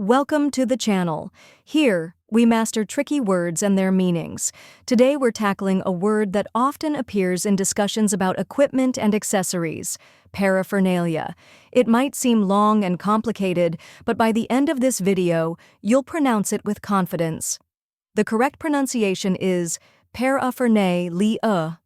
Welcome to the channel. Here, we master tricky words and their meanings. Today we're tackling a word that often appears in discussions about equipment and accessories: paraphernalia. It might seem long and complicated, but by the end of this video, you'll pronounce it with confidence. The correct pronunciation is paraphernalia.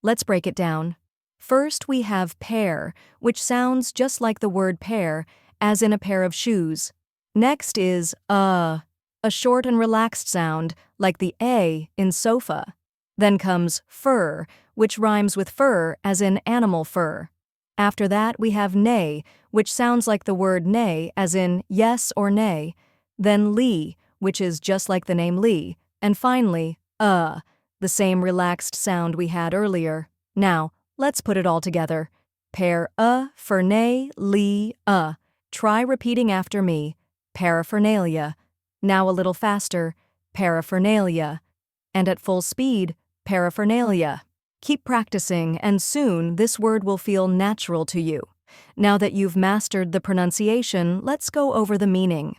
Let's break it down. First, we have pair, which sounds just like the word pair, as in a pair of shoes. Next is a short and relaxed sound, like the A in sofa. Then comes fur, which rhymes with fur, as in animal fur. After that, we have nay, which sounds like the word nay, as in yes or nay. Then lee, which is just like the name Lee. And finally, the same relaxed sound we had earlier. Now, let's put it all together. Paraphernalia. Try repeating after me. Paraphernalia. Now a little faster. Paraphernalia. And at full speed, paraphernalia. Keep practicing, and soon this word will feel natural to you. Now that you've mastered the pronunciation, let's go over the meaning.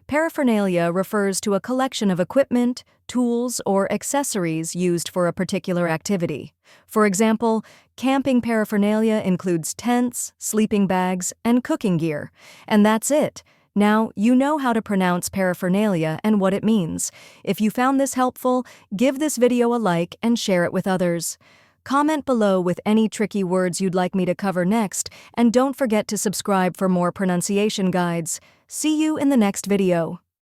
Paraphernalia refers to a collection of equipment, tools, or accessories used for a particular activity. For example, camping paraphernalia includes tents, sleeping bags, and cooking gear. And that's it. Now, you know how to pronounce paraphernalia and what it means. If you found this helpful, give this video a like and share it with others. Comment below with any tricky words you'd like me to cover next, and don't forget to subscribe for more pronunciation guides. See you in the next video.